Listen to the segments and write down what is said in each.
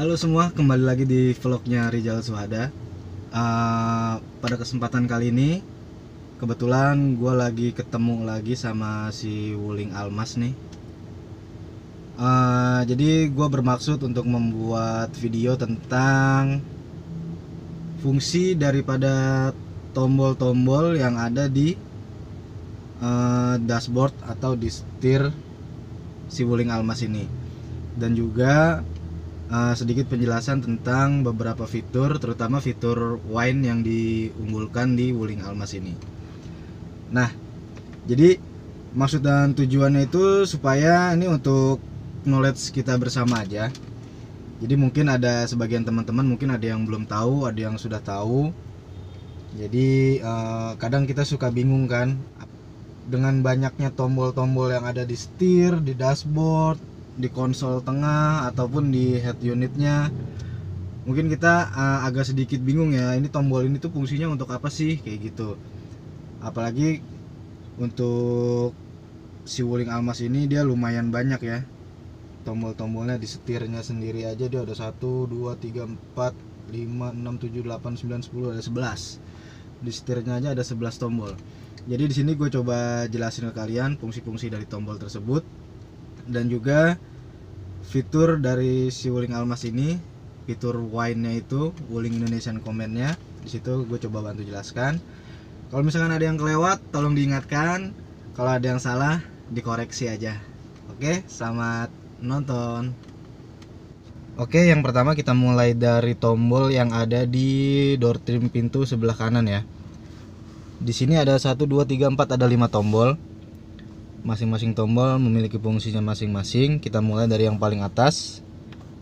Halo semua, kembali lagi di vlognya Rizal Suhada. Pada kesempatan kali ini, kebetulan gue lagi ketemu lagi sama si Wuling Almas nih. Jadi gue bermaksud untuk membuat video tentang fungsi daripada tombol-tombol yang ada di dashboard atau di setir si Wuling Almas ini, dan juga sedikit penjelasan tentang beberapa fitur, terutama fitur wine yang diunggulkan di Wuling Almas ini. Nah, jadi maksud dan tujuannya itu supaya ini untuk knowledge kita bersama aja. Jadi mungkin ada sebagian teman-teman mungkin ada yang belum tahu, ada yang sudah tahu. Jadi kadang kita suka bingung kan dengan banyaknya tombol-tombol yang ada di setir, di dashboard, di konsol tengah ataupun di head unitnya. Mungkin kita agak sedikit bingung ya, ini tombol ini tuh fungsinya untuk apa sih, kayak gitu. Apalagi untuk si Wuling Almas ini dia lumayan banyak ya tombol-tombolnya. Di setirnya sendiri aja dia ada 1, 2, 3, 4, 5, 6, 7, 8, 9, 10, ada 11. Di setirnya aja ada 11 tombol. Jadi di sini gue coba jelasin ke kalian fungsi-fungsi dari tombol tersebut, dan juga fitur dari si Wuling Almas ini, fitur wine-nya itu, Wuling Indonesian Command-nya. Di situ gue coba bantu jelaskan. Kalau misalkan ada yang kelewat, tolong diingatkan. Kalau ada yang salah, dikoreksi aja. Oke, selamat nonton. Oke, yang pertama kita mulai dari tombol yang ada di door trim pintu sebelah kanan ya. Di sini ada 1, 2, 3, 4, ada 5 tombol. Masing-masing tombol memiliki fungsinya masing-masing. Kita mulai dari yang paling atas.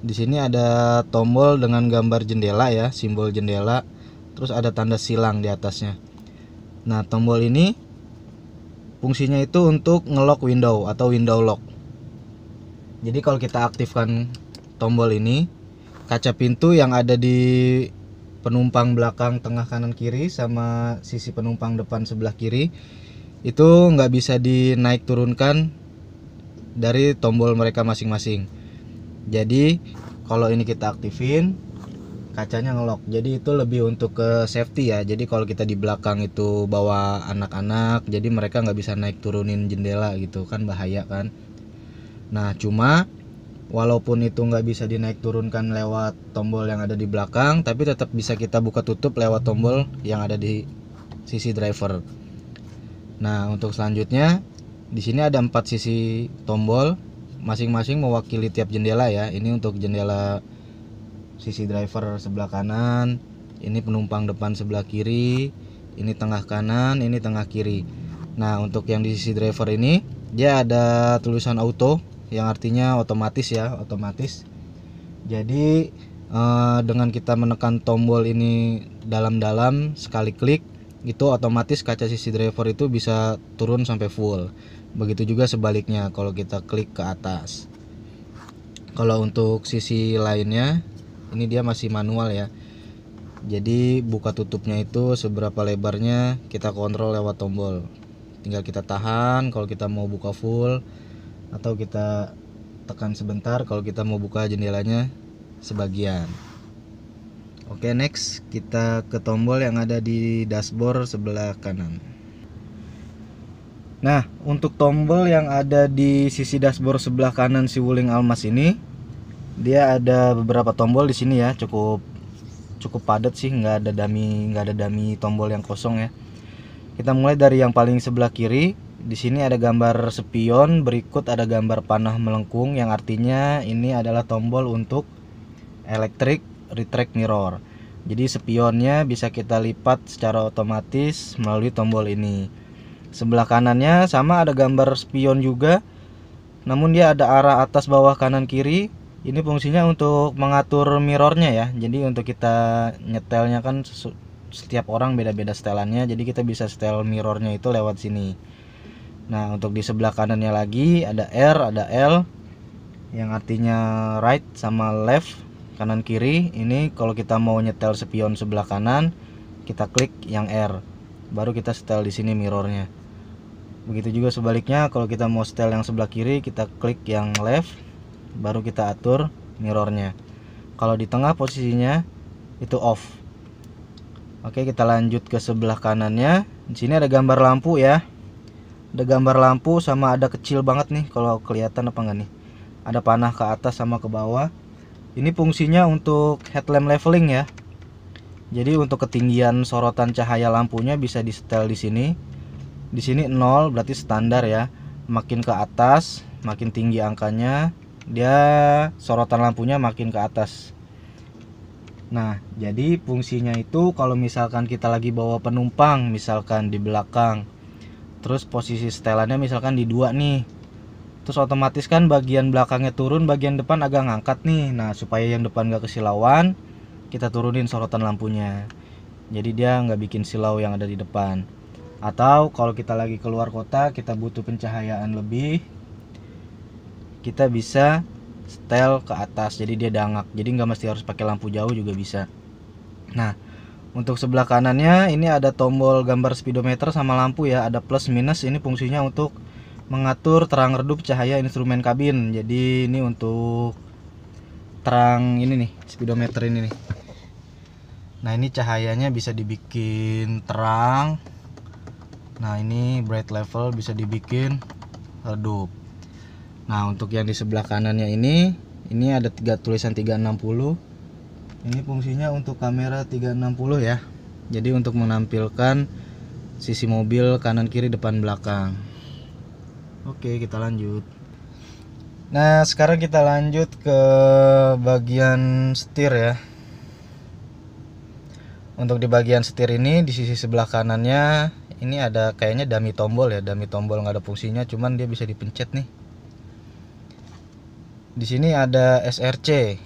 Di sini ada tombol dengan gambar jendela ya, simbol jendela. Terus ada tanda silang di atasnya. Nah, tombol ini fungsinya itu untuk ngelock window atau window lock. Jadi kalau kita aktifkan tombol ini, kaca pintu yang ada di penumpang belakang, tengah, kanan, kiri, sama sisi penumpang depan sebelah kiri itu nggak bisa dinaik turunkan dari tombol mereka masing-masing. Jadi kalau ini kita aktifin, kacanya ngelock. Jadi itu lebih untuk ke safety ya. Jadi kalau kita di belakang itu bawa anak-anak, jadi mereka nggak bisa naik turunin jendela gitu kan, bahaya kan. Nah, cuma walaupun itu nggak bisa dinaik turunkan lewat tombol yang ada di belakang, tapi tetap bisa kita buka tutup lewat tombol yang ada di sisi driver. Nah, untuk selanjutnya di sini ada 4 sisi tombol, masing-masing mewakili tiap jendela ya. Ini untuk jendela sisi driver sebelah kanan, ini penumpang depan sebelah kiri, ini tengah kanan, ini tengah kiri. Nah, untuk yang di sisi driver ini dia ada tulisan auto, yang artinya otomatis ya, otomatis. Jadi dengan kita menekan tombol ini dalam-dalam sekali klik, itu otomatis kaca sisi driver itu bisa turun sampai full. Begitu juga sebaliknya kalau kita klik ke atas. Kalau untuk sisi lainnya, ini dia masih manual ya. Jadi buka tutupnya itu seberapa lebarnya kita kontrol lewat tombol. Tinggal kita tahan kalau kita mau buka full, atau kita tekan sebentar kalau kita mau buka jendelanya sebagian. Oke, next kita ke tombol yang ada di dashboard sebelah kanan. Nah, untuk tombol yang ada di sisi dashboard sebelah kanan si Wuling Almas ini, dia ada beberapa tombol di sini ya, cukup padat sih, nggak ada dummy tombol yang kosong ya. Kita mulai dari yang paling sebelah kiri. Di sini ada gambar spion, berikut ada gambar panah melengkung, yang artinya ini adalah tombol untuk electric retract mirror. Jadi spionnya bisa kita lipat secara otomatis melalui tombol ini. Sebelah kanannya sama ada gambar spion juga, namun dia ada arah atas, bawah, kanan, kiri. Ini fungsinya untuk mengatur mirrornya ya. Jadi untuk kita nyetelnya kan setiap orang beda-beda setelannya, jadi kita bisa setel mirrornya itu lewat sini. Nah, untuk di sebelah kanannya lagi ada R, ada L, yang artinya right sama left, kanan kiri. Ini kalau kita mau nyetel spion sebelah kanan, kita klik yang R, baru kita setel di sini mirrornya. Begitu juga sebaliknya, kalau kita mau setel yang sebelah kiri, kita klik yang left, baru kita atur mirrornya. Kalau di tengah posisinya itu off. Oke, kita lanjut ke sebelah kanannya. Di sini ada gambar lampu ya. Ada gambar lampu sama ada kecil banget nih, kalau kelihatan apa enggak nih. Ada panah ke atas sama ke bawah. Ini fungsinya untuk headlamp leveling ya. Jadi untuk ketinggian sorotan cahaya lampunya bisa di-setel di sini. Di sini 0 berarti standar ya. Makin ke atas, makin tinggi angkanya, dia sorotan lampunya makin ke atas. Nah, jadi fungsinya itu kalau misalkan kita lagi bawa penumpang, misalkan di belakang, terus posisi setelannya misalkan di 2 nih, terus otomatis kan bagian belakangnya turun, bagian depan agak ngangkat nih. Nah, supaya yang depan gak kesilauan, kita turunin sorotan lampunya, jadi dia nggak bikin silau yang ada di depan. Atau kalau kita lagi keluar kota, kita butuh pencahayaan lebih, kita bisa setel ke atas, jadi dia dangak, jadi nggak mesti harus pakai lampu jauh juga bisa. Nah, untuk sebelah kanannya ini ada tombol gambar speedometer sama lampu ya, ada plus minus. Ini fungsinya untuk mengatur terang redup cahaya instrumen kabin. Jadi ini untuk terang ini nih, speedometer ini nih. Nah, ini cahayanya bisa dibikin terang. Nah, ini bright level bisa dibikin redup. Nah, untuk yang di sebelah kanannya ini ada tulisan 360. Ini fungsinya untuk kamera 360 ya. Jadi untuk menampilkan sisi mobil kanan kiri depan belakang. Oke, kita lanjut. Nah, sekarang kita lanjut ke bagian setir ya. Untuk di bagian setir ini di sisi sebelah kanannya ini ada kayaknya dummy tombol ya. Dummy tombol nggak ada fungsinya, cuman dia bisa dipencet nih. Di sini ada SRC.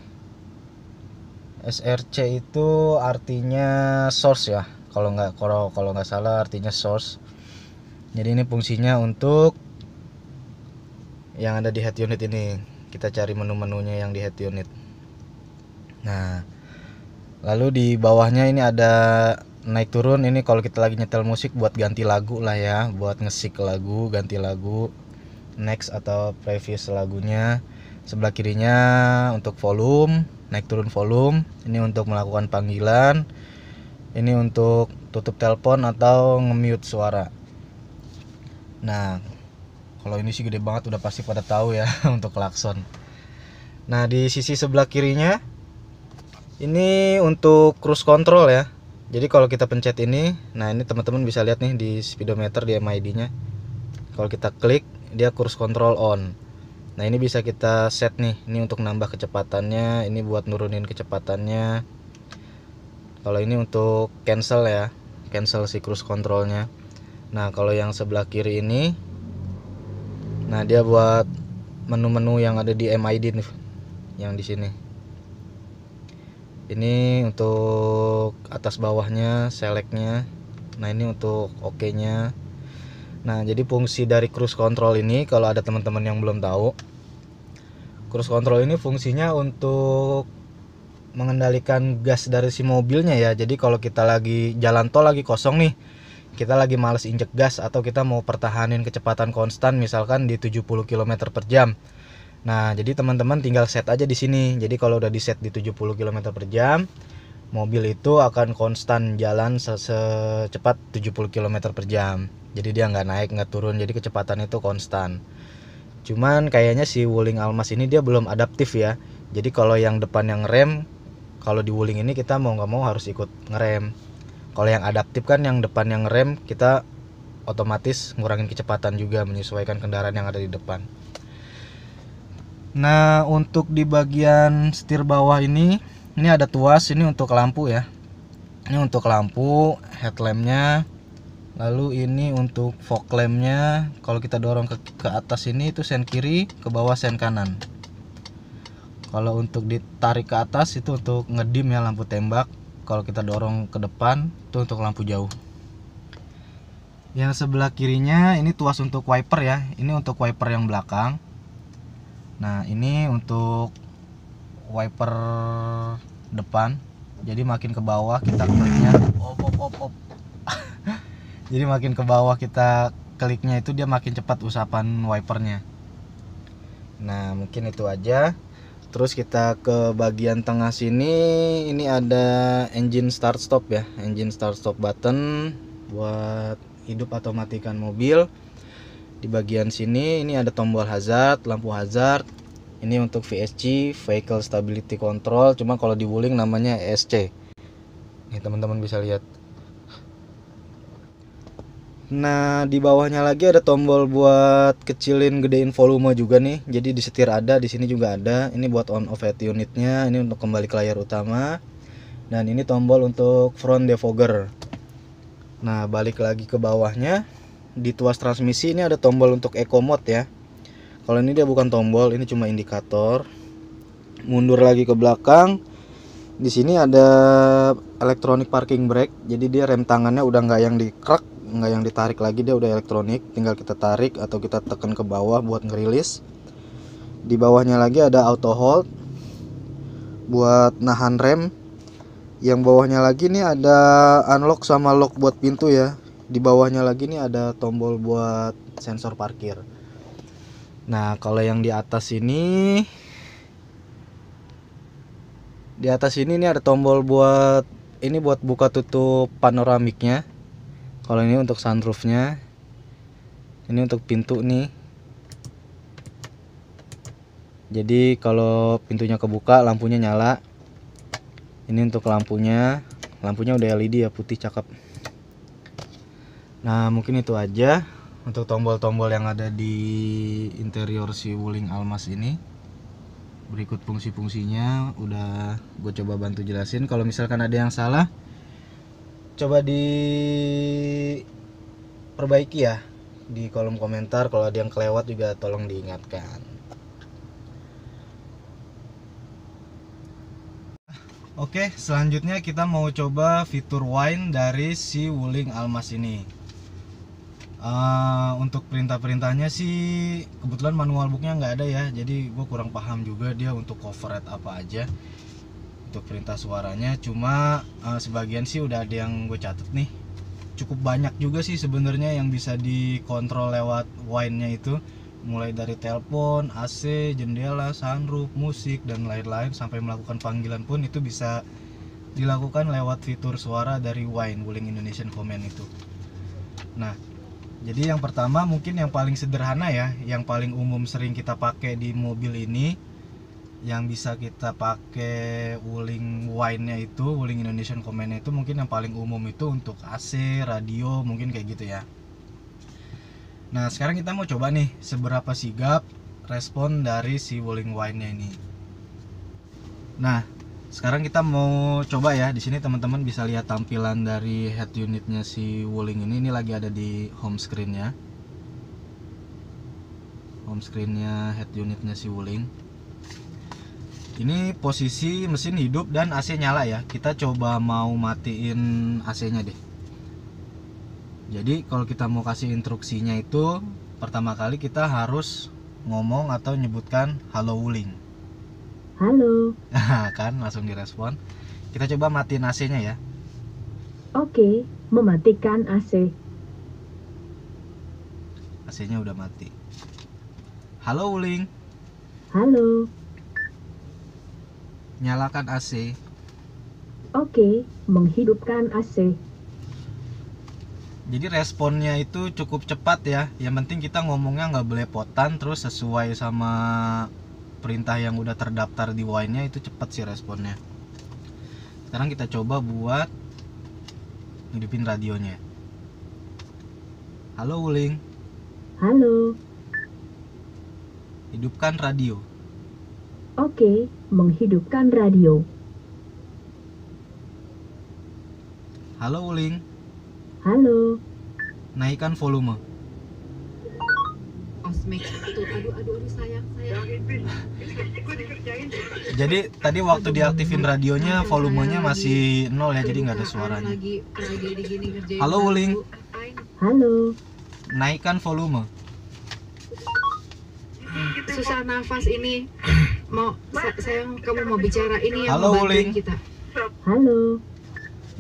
SRC itu artinya source ya. Kalau nggak salah artinya source. Jadi ini fungsinya untuk yang ada di head unit ini. Kita cari menu-menunya yang di head unit. Nah, lalu di bawahnya ini ada naik turun. Ini kalau kita lagi nyetel musik buat ganti lagu lah ya, buat ngesik lagu, ganti lagu, next atau previous lagunya. Sebelah kirinya untuk volume, naik turun volume. Ini untuk melakukan panggilan. Ini untuk tutup telepon atau nge-mute suara. Nah, kalau ini sih gede banget, udah pasti pada tahu ya untuk klakson. Nah, di sisi sebelah kirinya ini untuk cruise control ya. Jadi kalau kita pencet ini, nah ini teman-teman bisa lihat nih di speedometer, di MID-nya. Kalau kita klik, dia cruise control on. Nah, ini bisa kita set nih. Ini untuk nambah kecepatannya, ini buat nurunin kecepatannya. Kalau ini untuk cancel ya, cancel si cruise controlnya. Nah, kalau yang sebelah kiri ini, nah dia buat menu-menu yang ada di MID nih, yang di sini. Ini untuk atas bawahnya, selectnya. Nah, ini untuk OK-nya. Nah, jadi fungsi dari cruise control ini, kalau ada teman-teman yang belum tahu, cruise control ini fungsinya untuk mengendalikan gas dari si mobilnya ya. Jadi kalau kita lagi jalan tol lagi kosong nih, kita lagi males injek gas atau kita mau pertahanin kecepatan konstan misalkan di 70 km per jam. Nah, jadi teman-teman tinggal set aja di sini. Jadi kalau udah di set di 70 km per jam, mobil itu akan konstan jalan secepat 70 km per jam. Jadi dia nggak naik nggak turun, jadi kecepatan itu konstan. Cuman kayaknya si Wuling Almas ini dia belum adaptif ya. Jadi kalau yang depan yang rem, kalau di Wuling ini kita mau nggak mau harus ikut ngerem. Kalau yang adaptif kan yang depan yang rem, kita otomatis ngurangin kecepatan juga, menyesuaikan kendaraan yang ada di depan. Nah, untuk di bagian setir bawah ini ada tuas, ini untuk lampu ya. Ini untuk lampu, headlampnya. Lalu ini untuk fog lampnya. Kalau kita dorong ke atas ini itu sen kiri, ke bawah sen kanan. Kalau untuk ditarik ke atas itu untuk ngedim ya, lampu tembak. Kalau kita dorong ke depan itu untuk lampu jauh. Yang sebelah kirinya ini tuas untuk wiper ya. Ini untuk wiper yang belakang. Nah, ini untuk wiper depan. Jadi makin ke bawah kita kliknya op. Jadi makin ke bawah kita kliknya itu dia makin cepat usapan wipernya. Nah, mungkin itu aja. Terus kita ke bagian tengah sini, ini ada engine start stop ya, engine start stop button buat hidup atau matikan mobil. Di bagian sini ini ada tombol hazard, lampu hazard. Ini untuk VSC, Vehicle Stability Control, cuma kalau di Wuling namanya ESC. Nih teman-teman bisa lihat. Nah, di bawahnya lagi ada tombol buat kecilin gedein volume juga nih. Jadi di setir ada, di sini juga ada. Ini buat on off head unitnya, ini untuk kembali ke layar utama. Dan ini tombol untuk front defogger. Nah, balik lagi ke bawahnya. Di tuas transmisi ini ada tombol untuk eco mode ya. Kalau ini dia bukan tombol, ini cuma indikator. Mundur lagi ke belakang. Di sini ada electronic parking brake. Jadi dia rem tangannya udah nggak yang dikrek, nggak yang ditarik lagi, dia udah elektronik, tinggal kita tarik atau kita tekan ke bawah buat ngerilis. Di bawahnya lagi ada auto hold buat nahan rem. Yang bawahnya lagi nih ada unlock sama lock buat pintu ya. Di bawahnya lagi nih ada tombol buat sensor parkir. Nah, kalau yang di atas ini nih ada tombol buat ini buat buka tutup panoramiknya. Kalau ini untuk sunroofnya, ini untuk pintu nih. Jadi kalau pintunya kebuka, lampunya nyala. Ini untuk lampunya udah LED ya, putih cakep. Nah, mungkin itu aja untuk tombol-tombol yang ada di interior si Wuling Almas ini. Berikut fungsi-fungsinya udah gue coba bantu jelasin. Kalau misalkan ada yang salah, coba diperbaiki ya di kolom komentar. Kalau ada yang kelewat juga tolong diingatkan. Oke, selanjutnya kita mau coba fitur wine dari si Wuling Almas ini. Untuk perintah-perintahnya sih kebetulan manual booknya nggak ada ya, jadi gue kurang paham juga dia untuk cover rate apa aja untuk perintah suaranya. Cuma sebagian sih udah ada yang gue catat nih. Cukup banyak juga sih sebenarnya yang bisa dikontrol lewat wine-nya itu, mulai dari telepon, AC, jendela, sunroof, musik dan lain-lain, sampai melakukan panggilan pun itu bisa dilakukan lewat fitur suara dari wine Wuling Indonesian Command itu. Nah, jadi yang pertama mungkin yang paling sederhana ya, yang paling umum sering kita pakai di mobil ini, yang bisa kita pakai Wuling wine-nya itu, Wuling Indonesian Command-nya itu mungkin yang paling umum itu untuk AC, radio, mungkin kayak gitu ya. Nah, sekarang kita mau coba nih seberapa sigap respon dari si Wuling wine-nya ini. Nah, sekarang kita mau coba ya. Di sini teman-teman bisa lihat tampilan dari head unitnya si Wuling ini. Ini lagi ada di home screen-nya. Home screen-nya head unitnya si Wuling. Ini posisi mesin hidup dan AC nyala ya. Kita coba mau matiin AC-nya deh. Jadi kalau kita mau kasih instruksinya itu, pertama kali kita harus ngomong atau nyebutkan halo Wuling. Halo. Kan langsung direspon. Kita coba matiin AC-nya ya. Oke, mematikan AC. AC-nya udah mati. Halo Wuling. Halo. Nyalakan AC. Oke, menghidupkan AC. Jadi responnya itu cukup cepat ya. Yang penting kita ngomongnya nggak belepotan, terus sesuai sama perintah yang udah terdaftar di wine-nya, itu cepat sih responnya. Sekarang kita coba buat hidupin radionya. Halo Wuling. Halo. Hidupkan radio. Oke, menghidupkan radio. Halo Wuling. Halo. Naikkan volume. Aduh sayang. Jadi tadi waktu diaktifin radionya volumenya masih 0 ya, jadi nggak ada suaranya. Halo Wuling. Halo. Naikkan volume. Susah nafas ini. Sayang, kamu mau bicara ini yang Halo, membantuin Wuling. kita. Halo.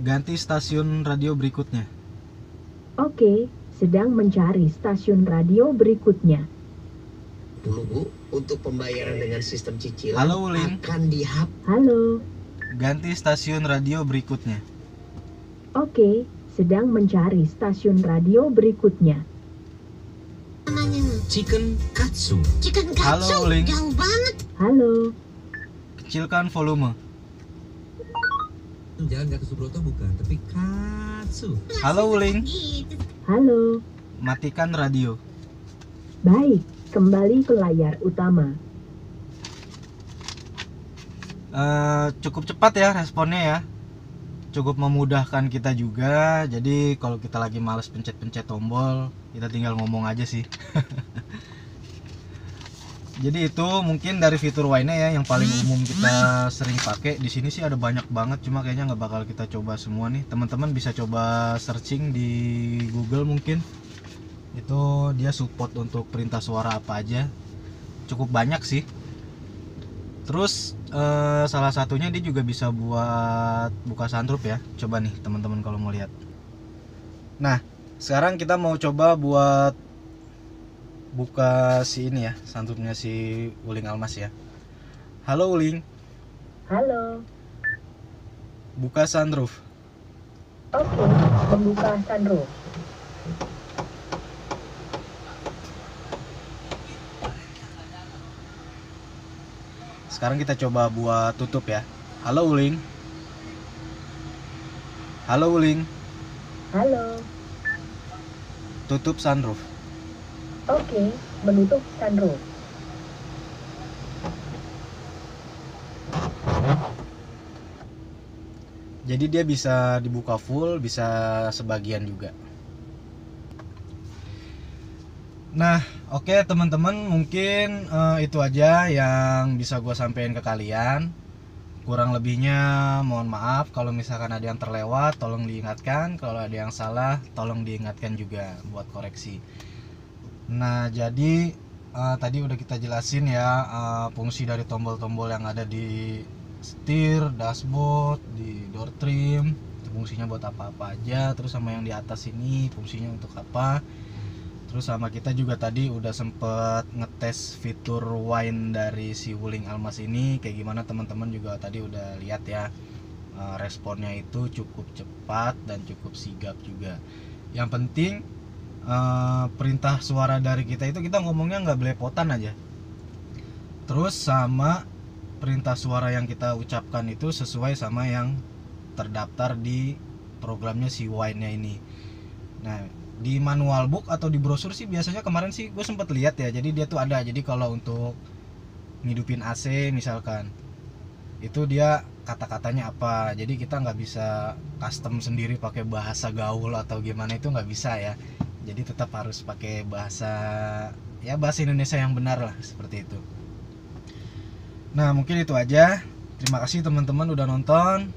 Ganti stasiun radio berikutnya. Oke, sedang mencari stasiun radio berikutnya. Bu. Untuk pembayaran dengan sistem cicilan Halo, Ulin. akan dihapus. Halo. Ganti stasiun radio berikutnya. Oke, sedang mencari stasiun radio berikutnya. Chicken katsu. Halo, Ulin. Halo. Kecilkan volume. Jalan Gatot Subroto bukan, tapi Katsu. Halo, Ulin. Halo. Matikan radio. Baik, kembali ke layar utama. Cukup cepat ya responnya ya. Cukup memudahkan kita juga. Jadi kalau kita lagi males pencet-pencet tombol, kita tinggal ngomong aja sih. Jadi itu mungkin dari fitur Wine ya yang paling umum kita sering pakai. Di sini sih ada banyak banget, cuma kayaknya nggak bakal kita coba semua nih. Teman-teman bisa coba searching di Google mungkin. Itu dia support untuk perintah suara apa aja. Cukup banyak sih. Terus salah satunya dia juga bisa buat buka sunroof ya. Coba nih teman-teman kalau mau lihat. Nah, sekarang kita mau coba buat buka si ini ya, sunroofnya si Wuling Almas ya. Halo Wuling, Halo. buka sunroof. Oke, membuka sunroof. Sekarang kita coba buat tutup ya. Halo Wuling. Halo Wuling, Halo. tutup sunroof. Oke, menutup sunroof. Jadi dia bisa dibuka full, bisa sebagian juga. Nah, oke teman-teman, mungkin itu aja yang bisa gue sampaikan ke kalian. Kurang lebihnya mohon maaf kalau misalkan ada yang terlewat, tolong diingatkan. Kalau ada yang salah, tolong diingatkan juga buat koreksi. Nah, jadi tadi udah kita jelasin ya fungsi dari tombol-tombol yang ada di setir, dashboard, di door trim, itu fungsinya buat apa-apa aja. Terus sama yang di atas ini fungsinya untuk apa. Terus sama kita juga tadi udah sempet ngetes fitur Wine dari si Wuling Almas ini kayak gimana, teman-teman juga tadi udah lihat ya. Responnya itu cukup cepat dan cukup sigap juga. Yang penting perintah suara dari kita itu kita ngomongnya nggak belepotan aja. Terus sama perintah suara yang kita ucapkan itu sesuai sama yang terdaftar di programnya si Wine-nya ini. Nah, di manual book atau di brosur sih biasanya kemarin sih gue sempet lihat ya. Jadi dia tuh ada. Jadi kalau untuk ngidupin AC misalkan, itu dia kata-katanya apa. Jadi kita nggak bisa custom sendiri pakai bahasa gaul atau gimana, itu nggak bisa ya. Jadi tetap harus pakai bahasa Indonesia yang benar lah, seperti itu. Nah, mungkin itu aja. Terima kasih teman-teman udah nonton.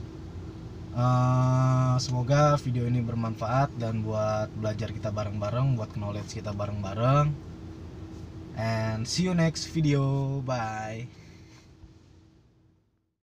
Semoga video ini bermanfaat dan buat belajar kita bareng-bareng, buat knowledge kita bareng-bareng. And see you next video. Bye.